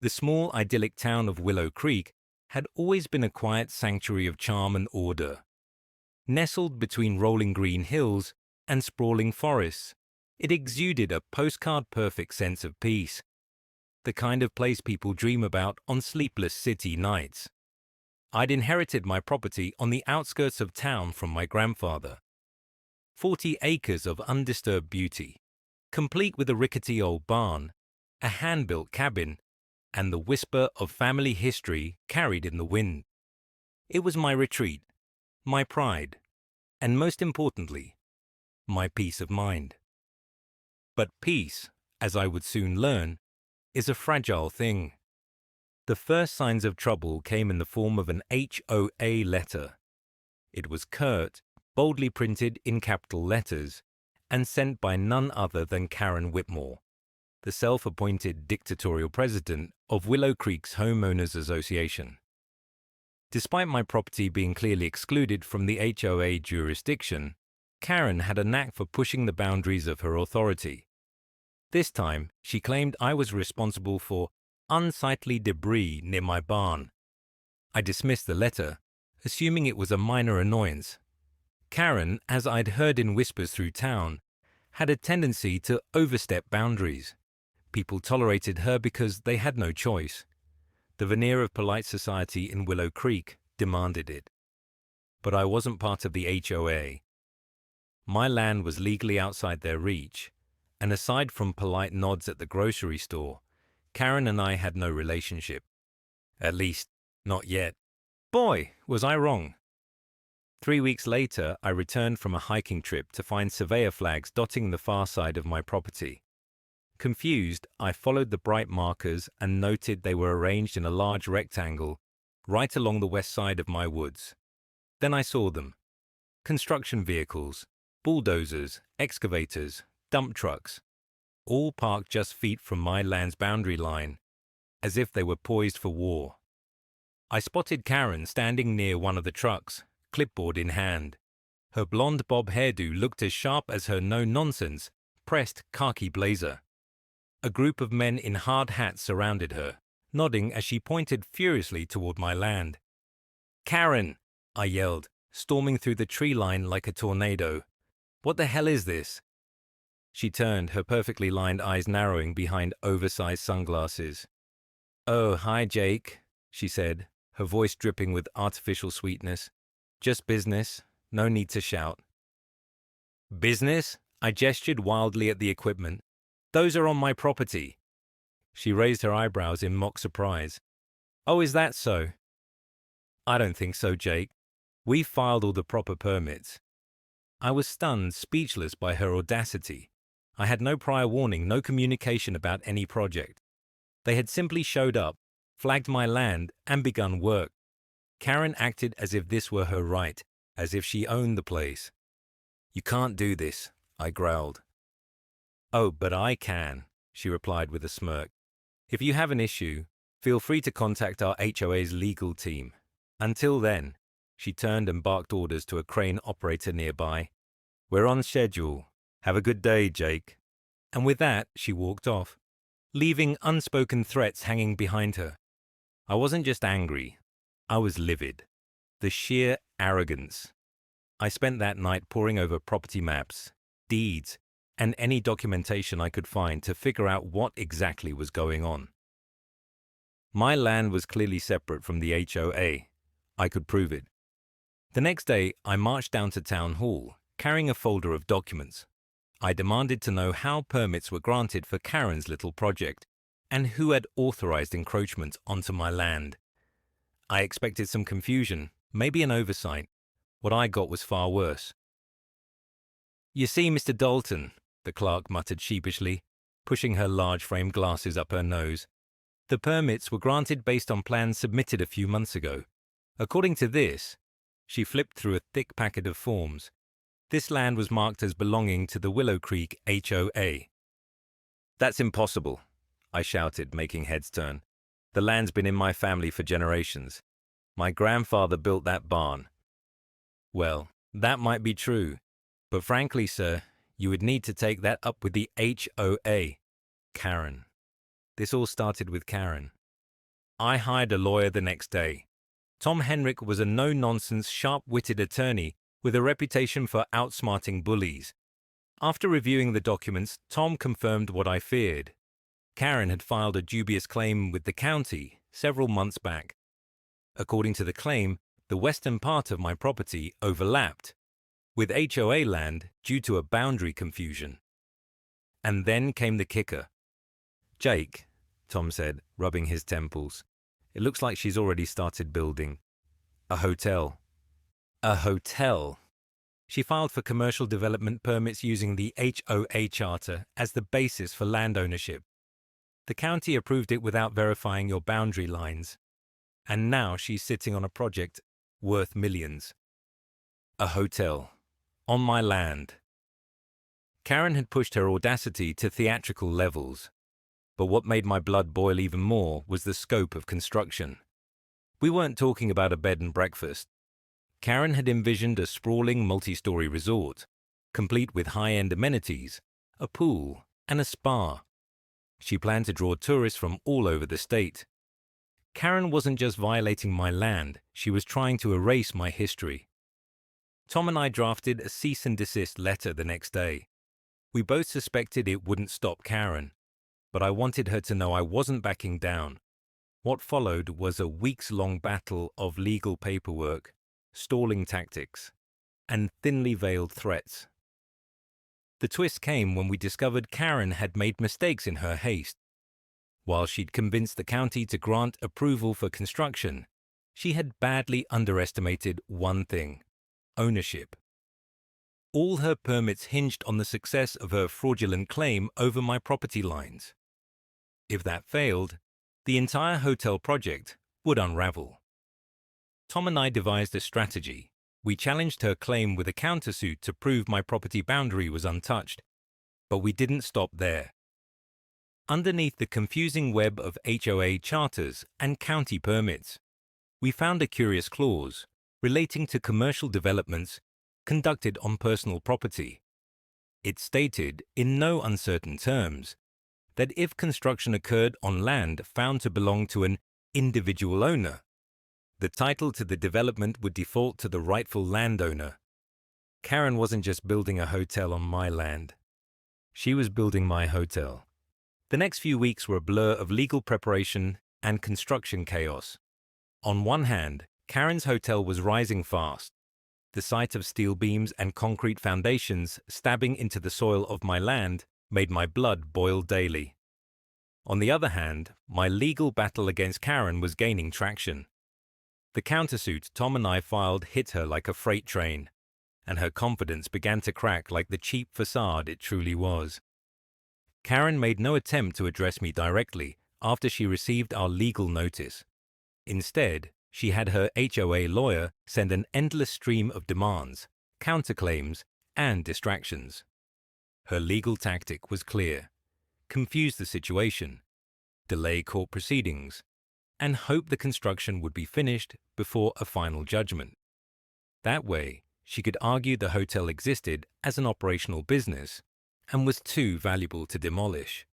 The small idyllic town of Willow Creek had always been a quiet sanctuary of charm and order. Nestled between rolling green hills and sprawling forests, it exuded a postcard-perfect sense of peace, the kind of place people dream about on sleepless city nights. I'd inherited my property on the outskirts of town from my grandfather. 40 acres of undisturbed beauty, complete with a rickety old barn, a hand-built cabin, and the whisper of family history carried in the wind. It was my retreat, my pride, and most importantly, my peace of mind. But peace, as I would soon learn, is a fragile thing. The first signs of trouble came in the form of an HOA letter. It was curt, boldly printed in capital letters, and sent by none other than Karen Whitmore, the self-appointed dictatorial president of Willow Creek's Homeowners Association. Despite my property being clearly excluded from the HOA jurisdiction, Karen had a knack for pushing the boundaries of her authority. This time, she claimed I was responsible for unsightly debris near my barn. I dismissed the letter, assuming it was a minor annoyance. Karen, as I'd heard in whispers through town, had a tendency to overstep boundaries. People tolerated her because they had no choice. The veneer of polite society in Willow Creek demanded it. But I wasn't part of the HOA. My land was legally outside their reach, and aside from polite nods at the grocery store, Karen and I had no relationship. At least, not yet. Boy, was I wrong. 3 weeks later, I returned from a hiking trip to find surveyor flags dotting the far side of my property. Confused, I followed the bright markers and noted they were arranged in a large rectangle right along the west side of my woods. Then I saw them. Construction vehicles, bulldozers, excavators, dump trucks, all parked just feet from my land's boundary line, as if they were poised for war. I spotted Karen standing near one of the trucks, clipboard in hand. Her blonde bob hairdo looked as sharp as her no-nonsense, pressed khaki blazer. A group of men in hard hats surrounded her, nodding as she pointed furiously toward my land. "Karen!" I yelled, storming through the tree line like a tornado. "What the hell is this?" She turned, her perfectly lined eyes narrowing behind oversized sunglasses. "Oh, hi, Jake," she said, her voice dripping with artificial sweetness. "Just business. No need to shout." "Business?" I gestured wildly at the equipment. "Those are on my property." She raised her eyebrows in mock surprise. "Oh, is that so?" "I don't think so, Jake. We've filed all the proper permits." I was stunned, speechless by her audacity. I had no prior warning, no communication about any project. They had simply showed up, flagged my land, and begun work. Karen acted as if this were her right, as if she owned the place. "You can't do this," I growled. "Oh, but I can," she replied with a smirk. "If you have an issue, feel free to contact our HOA's legal team. Until then," she turned and barked orders to a crane operator nearby. "We're on schedule. Have a good day, Jake." And with that, she walked off, leaving unspoken threats hanging behind her. I wasn't just angry. I was livid. The sheer arrogance. I spent that night poring over property maps, deeds, and any documentation I could find to figure out what exactly was going on. My land was clearly separate from the HOA. I could prove it. The next day, I marched down to town hall, carrying a folder of documents. I demanded to know how permits were granted for Karen's little project, and who had authorized encroachment onto my land. I expected some confusion, maybe an oversight. What I got was far worse. "You see, Mr. Dalton," the clerk muttered sheepishly, pushing her large-framed glasses up her nose. "The permits were granted based on plans submitted a few months ago. According to this," she flipped through a thick packet of forms, "this land was marked as belonging to the Willow Creek HOA." "That's impossible," I shouted, making heads turn. "The land's been in my family for generations. My grandfather built that barn." "Well, that might be true, but frankly, sir, you would need to take that up with the HOA. Karen. This all started with Karen. I hired a lawyer the next day. Tom Henrik was a no-nonsense, sharp-witted attorney with a reputation for outsmarting bullies. After reviewing the documents, Tom confirmed what I feared. Karen had filed a dubious claim with the county several months back. According to the claim, the western part of my property overlapped with HOA land due to a boundary confusion. And then came the kicker. "Jake," Tom said, rubbing his temples, "it looks like she's already started building a hotel." A hotel. She filed for commercial development permits using the HOA charter as the basis for land ownership. The county approved it without verifying your boundary lines. And now she's sitting on a project worth millions. A hotel. On my land. Karen had pushed her audacity to theatrical levels. But what made my blood boil even more was the scope of construction. We weren't talking about a bed and breakfast. Karen had envisioned a sprawling multi-story resort, complete with high-end amenities, a pool, and a spa. She planned to draw tourists from all over the state. Karen wasn't just violating my land, she was trying to erase my history. Tom and I drafted a cease and desist letter the next day. We both suspected it wouldn't stop Karen, but I wanted her to know I wasn't backing down. What followed was a weeks-long battle of legal paperwork, stalling tactics, and thinly veiled threats. The twist came when we discovered Karen had made mistakes in her haste. While she'd convinced the county to grant approval for construction, she had badly underestimated one thing: ownership. All her permits hinged on the success of her fraudulent claim over my property lines. If that failed, the entire hotel project would unravel. Tom and I devised a strategy. We challenged her claim with a countersuit to prove my property boundary was untouched. But we didn't stop there. Underneath the confusing web of HOA charters and county permits, we found a curious clause relating to commercial developments conducted on personal property. It stated, in no uncertain terms, that if construction occurred on land found to belong to an individual owner, the title to the development would default to the rightful landowner. Karen wasn't just building a hotel on my land. She was building my hotel. The next few weeks were a blur of legal preparation and construction chaos. On one hand, Karen's hotel was rising fast. The sight of steel beams and concrete foundations stabbing into the soil of my land made my blood boil daily. On the other hand, my legal battle against Karen was gaining traction. The countersuit Tom and I filed hit her like a freight train, and her confidence began to crack like the cheap facade it truly was. Karen made no attempt to address me directly after she received our legal notice. Instead, she had her HOA lawyer send an endless stream of demands, counterclaims, and distractions. Her legal tactic was clear: confuse the situation, delay court proceedings, and hope the construction would be finished before a final judgment. That way, she could argue the hotel existed as an operational business and was too valuable to demolish.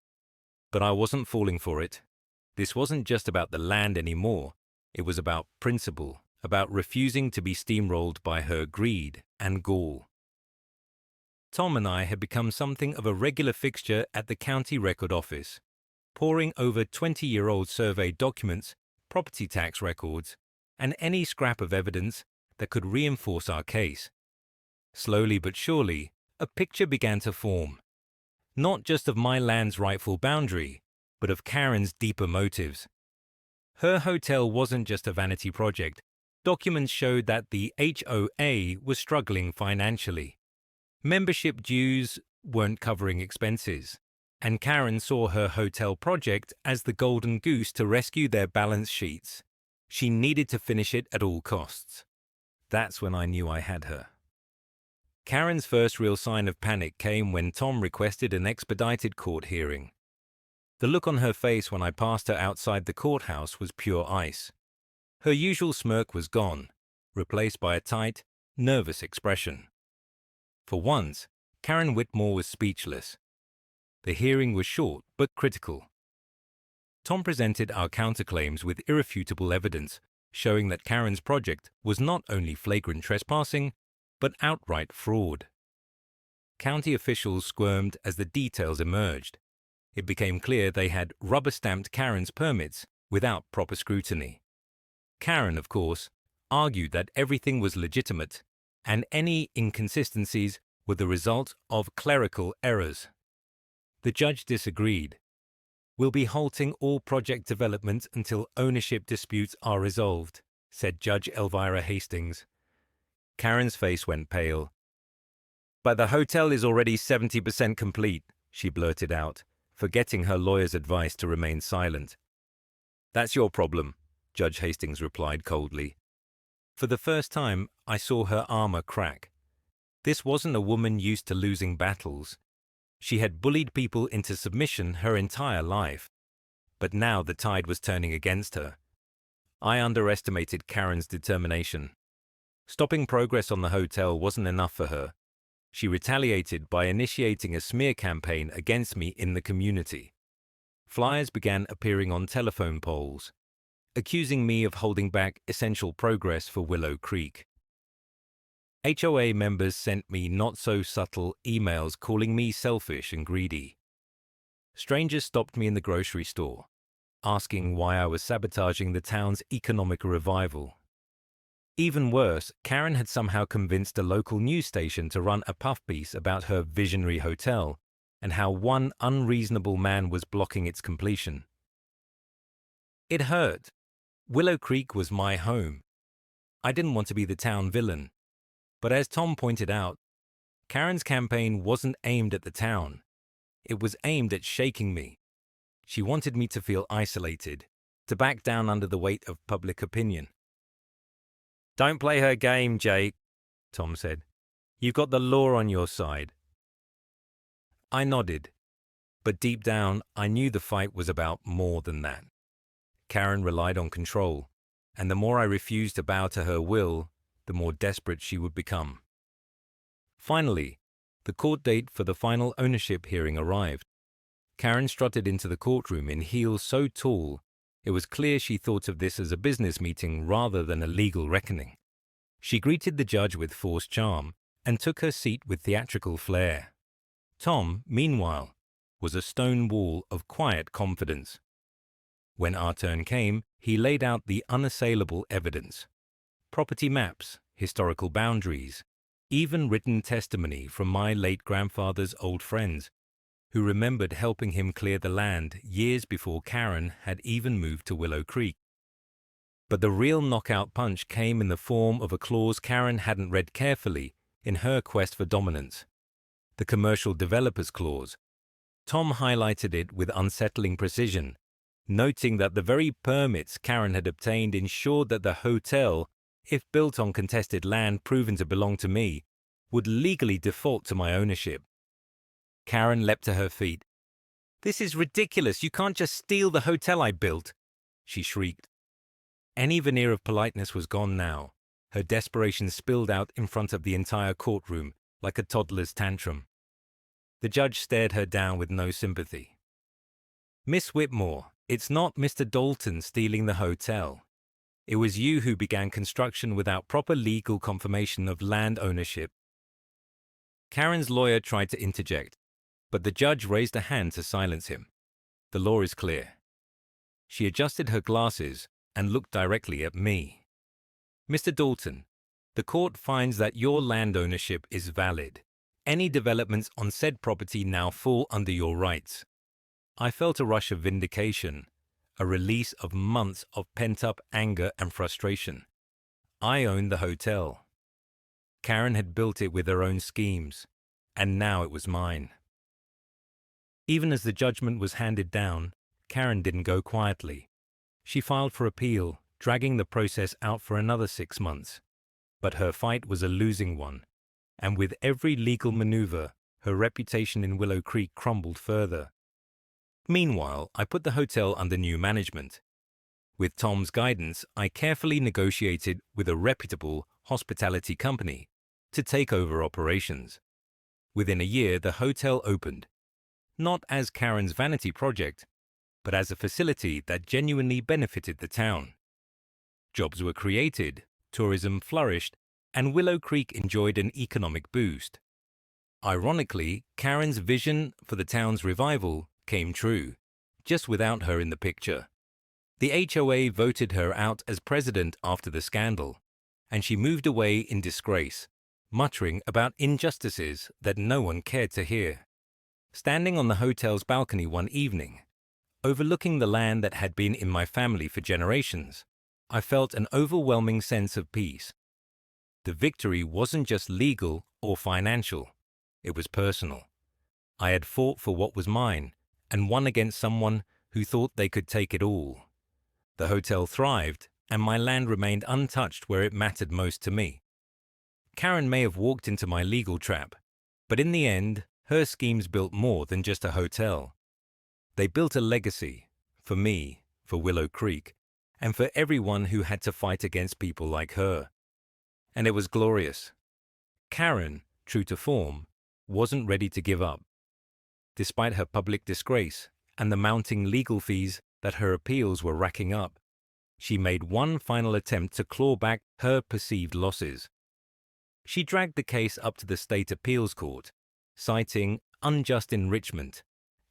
But I wasn't falling for it. This wasn't just about the land anymore. It was about principle, about refusing to be steamrolled by her greed and gall. Tom and I had become something of a regular fixture at the county record office, poring over 20-year-old survey documents, property tax records, and any scrap of evidence that could reinforce our case. Slowly but surely, a picture began to form, not just of my land's rightful boundary, but of Karen's deeper motives. Her hotel wasn't just a vanity project. Documents showed that the HOA was struggling financially. Membership dues weren't covering expenses, and Karen saw her hotel project as the golden goose to rescue their balance sheets. She needed to finish it at all costs. That's when I knew I had her. Karen's first real sign of panic came when Tom requested an expedited court hearing. The look on her face when I passed her outside the courthouse was pure ice. Her usual smirk was gone, replaced by a tight, nervous expression. For once, Karen Whitmore was speechless. The hearing was short but critical. Tom presented our counterclaims with irrefutable evidence, showing that Karen's project was not only flagrant trespassing, but outright fraud. County officials squirmed as the details emerged. It became clear they had rubber-stamped Karen's permits without proper scrutiny. Karen, of course, argued that everything was legitimate, and any inconsistencies were the result of clerical errors. The judge disagreed. "We'll be halting all project development until ownership disputes are resolved," said Judge Elvira Hastings. Karen's face went pale. "But the hotel is already 70% complete," she blurted out, forgetting her lawyer's advice to remain silent. "That's your problem," Judge Hastings replied coldly. For the first time, I saw her armor crack. This wasn't a woman used to losing battles. She had bullied people into submission her entire life. But now the tide was turning against her. I underestimated Karen's determination. Stopping progress on the hotel wasn't enough for her. She retaliated by initiating a smear campaign against me in the community. Flyers began appearing on telephone poles, accusing me of holding back essential progress for Willow Creek. HOA members sent me not-so-subtle emails calling me selfish and greedy. Strangers stopped me in the grocery store, asking why I was sabotaging the town's economic revival. Even worse, Karen had somehow convinced a local news station to run a puff piece about her visionary hotel and how one unreasonable man was blocking its completion. It hurt. Willow Creek was my home. I didn't want to be the town villain. But as Tom pointed out, Karen's campaign wasn't aimed at the town. It was aimed at shaking me. She wanted me to feel isolated, to back down under the weight of public opinion. "Don't play her game, Jake," Tom said. "You've got the law on your side." I nodded, but deep down I knew the fight was about more than that. Karen relied on control, and the more I refused to bow to her will, the more desperate she would become. Finally, the court date for the final ownership hearing arrived. Karen strutted into the courtroom in heels so tall, it was clear she thought of this as a business meeting rather than a legal reckoning. She greeted the judge with forced charm and took her seat with theatrical flair. Tom, meanwhile, was a stone wall of quiet confidence. When our turn came, he laid out the unassailable evidence. Property maps, historical boundaries, even written testimony from my late grandfather's old friends, who remembered helping him clear the land years before Karen had even moved to Willow Creek. But the real knockout punch came in the form of a clause Karen hadn't read carefully in her quest for dominance. The Commercial Developers Clause. Tom highlighted it with unsettling precision, noting that the very permits Karen had obtained ensured that the hotel, if built on contested land proven to belong to me, would legally default to my ownership. Karen leapt to her feet. "This is ridiculous. You can't just steal the hotel I built," she shrieked. Any veneer of politeness was gone now. Her desperation spilled out in front of the entire courtroom like a toddler's tantrum. The judge stared her down with no sympathy. "Miss Whitmore, it's not Mr. Dalton stealing the hotel. It was you who began construction without proper legal confirmation of land ownership." Karen's lawyer tried to interject, but the judge raised a hand to silence him. "The law is clear." She adjusted her glasses and looked directly at me. "Mr. Dalton, the court finds that your land ownership is valid. Any developments on said property now fall under your rights." I felt a rush of vindication, a release of months of pent-up anger and frustration. I owned the hotel. Karen had built it with her own schemes, and now it was mine. Even as the judgment was handed down, Karen didn't go quietly. She filed for appeal, dragging the process out for another 6 months. But her fight was a losing one, and with every legal maneuver, her reputation in Willow Creek crumbled further. Meanwhile, I put the hotel under new management. With Tom's guidance, I carefully negotiated with a reputable hospitality company to take over operations. Within a year, the hotel opened. Not as Karen's vanity project, but as a facility that genuinely benefited the town. Jobs were created, tourism flourished, and Willow Creek enjoyed an economic boost. Ironically, Karen's vision for the town's revival came true, just without her in the picture. The HOA voted her out as president after the scandal, and she moved away in disgrace, muttering about injustices that no one cared to hear. Standing on the hotel's balcony one evening, overlooking the land that had been in my family for generations, I felt an overwhelming sense of peace. The victory wasn't just legal or financial, it was personal. I had fought for what was mine and won against someone who thought they could take it all. The hotel thrived, and my land remained untouched where it mattered most to me. Karen may have walked into my legal trap, but in the end, her schemes built more than just a hotel. They built a legacy, for me, for Willow Creek, and for everyone who had to fight against people like her. And it was glorious. Karen, true to form, wasn't ready to give up. Despite her public disgrace and the mounting legal fees that her appeals were racking up, she made one final attempt to claw back her perceived losses. She dragged the case up to the state appeals court, citing unjust enrichment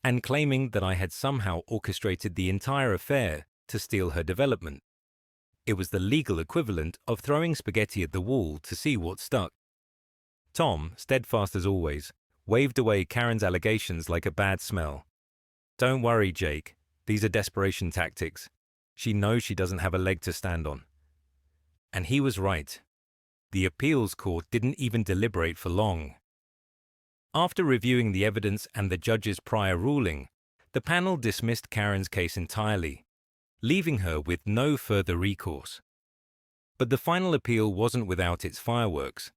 and claiming that I had somehow orchestrated the entire affair to steal her development. It was the legal equivalent of throwing spaghetti at the wall to see what stuck. Tom, steadfast as always, waved away Karen's allegations like a bad smell. "Don't worry, Jake. These are desperation tactics. She knows she doesn't have a leg to stand on." And he was right. The appeals court didn't even deliberate for long. After reviewing the evidence and the judge's prior ruling, the panel dismissed Karen's case entirely, leaving her with no further recourse. But the final appeal wasn't without its fireworks.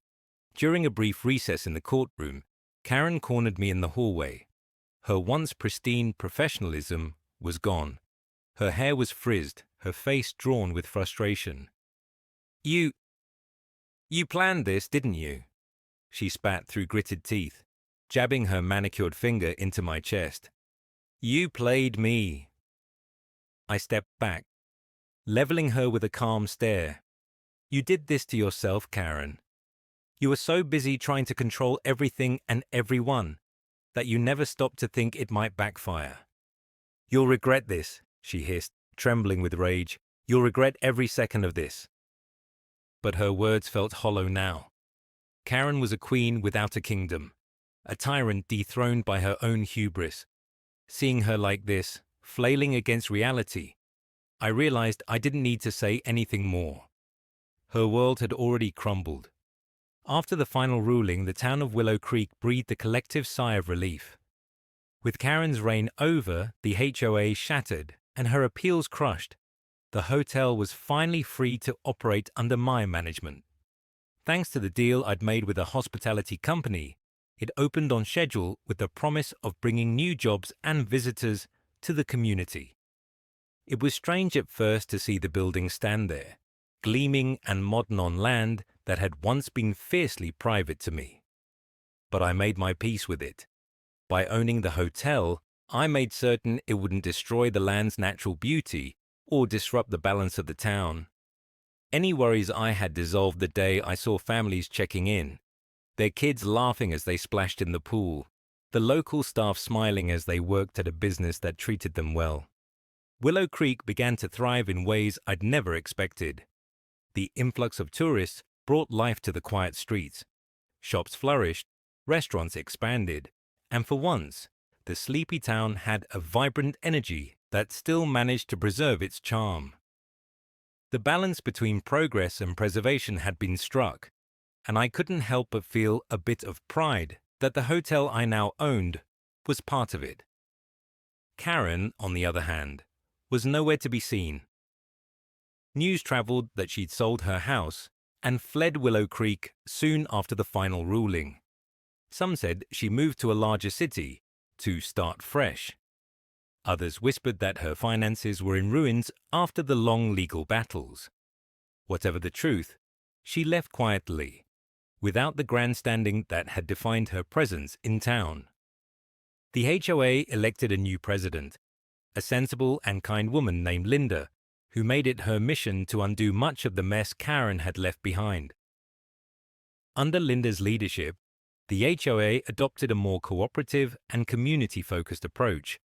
During a brief recess in the courtroom, Karen cornered me in the hallway. Her once pristine professionalism was gone. Her hair was frizzed, her face drawn with frustration. You planned this, didn't you?" she spat through gritted teeth, jabbing her manicured finger into my chest. "You played me." I stepped back, leveling her with a calm stare. "You did this to yourself, Karen. You were so busy trying to control everything and everyone that you never stopped to think it might backfire. You'll regret this," she hissed, trembling with rage. "You'll regret every second of this." But her words felt hollow now. Karen was a queen without a kingdom, a tyrant dethroned by her own hubris. Seeing her like this, flailing against reality, I realized I didn't need to say anything more. Her world had already crumbled. After the final ruling, the town of Willow Creek breathed a collective sigh of relief. With Karen's reign over, the HOA shattered, and her appeals crushed, the hotel was finally free to operate under my management. Thanks to the deal I'd made with a hospitality company, it opened on schedule with the promise of bringing new jobs and visitors to the community. It was strange at first to see the building stand there, gleaming and modern on land that had once been fiercely private to me. But I made my peace with it. By owning the hotel, I made certain it wouldn't destroy the land's natural beauty or disrupt the balance of the town. Any worries I had dissolved the day I saw families checking in, their kids laughing as they splashed in the pool, the local staff smiling as they worked at a business that treated them well. Willow Creek began to thrive in ways I'd never expected. The influx of tourists brought life to the quiet streets. Shops flourished, restaurants expanded, and for once, the sleepy town had a vibrant energy that still managed to preserve its charm. The balance between progress and preservation had been struck, and I couldn't help but feel a bit of pride that the hotel I now owned was part of it. Karen, on the other hand, was nowhere to be seen. News traveled that she'd sold her house and fled Willow Creek soon after the final ruling. Some said she moved to a larger city to start fresh. Others whispered that her finances were in ruins after the long legal battles. Whatever the truth, she left quietly, without the grandstanding that had defined her presence in town. The HOA elected a new president, a sensible and kind woman named Linda, who made it her mission to undo much of the mess Karen had left behind. Under Linda's leadership, the HOA adopted a more cooperative and community-focused approach,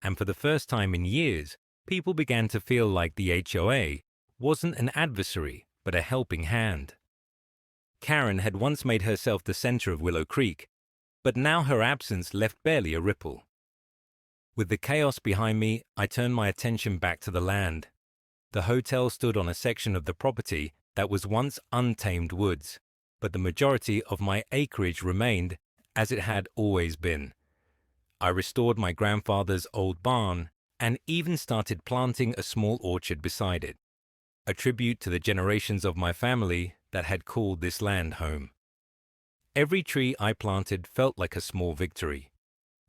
and for the first time in years, people began to feel like the HOA wasn't an adversary, but a helping hand. Karen had once made herself the center of Willow Creek, but now her absence left barely a ripple. With the chaos behind me, I turned my attention back to the land. The hotel stood on a section of the property that was once untamed woods, but the majority of my acreage remained as it had always been. I restored my grandfather's old barn and even started planting a small orchard beside it, a tribute to the generations of my family that had called this land home. Every tree I planted felt like a small victory,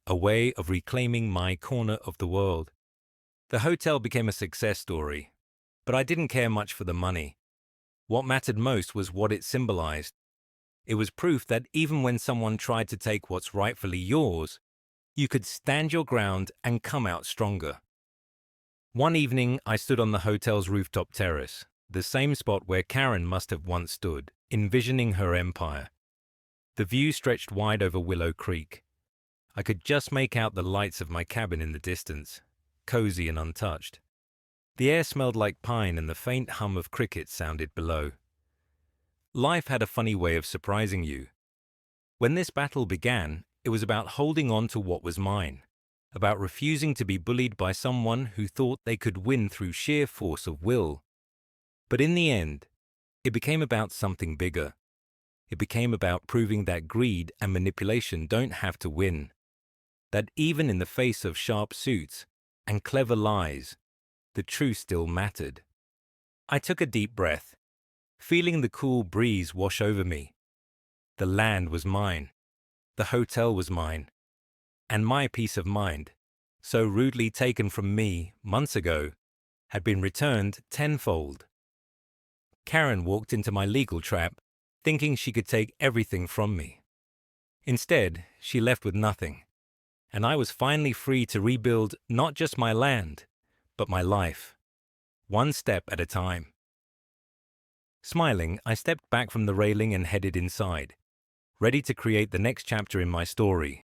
a way of reclaiming my corner of the world. The hotel became a success story, but I didn't care much for the money. What mattered most was what it symbolized. It was proof that even when someone tried to take what's rightfully yours, you could stand your ground and come out stronger. One evening, I stood on the hotel's rooftop terrace, the same spot where Karen must have once stood, envisioning her empire. The view stretched wide over Willow Creek. I could just make out the lights of my cabin in the distance, cozy and untouched. The air smelled like pine and the faint hum of crickets sounded below. Life had a funny way of surprising you. When this battle began, it was about holding on to what was mine, about refusing to be bullied by someone who thought they could win through sheer force of will. But in the end, it became about something bigger. It became about proving that greed and manipulation don't have to win, that even in the face of sharp suits and clever lies, the truth still mattered. I took a deep breath, feeling the cool breeze wash over me. The land was mine. The hotel was mine. And my peace of mind, so rudely taken from me months ago, had been returned tenfold. Karen walked into my legal trap, thinking she could take everything from me. Instead, she left with nothing, and I was finally free to rebuild not just my land, but my life, one step at a time. Smiling, I stepped back from the railing and headed inside, ready to create the next chapter in my story.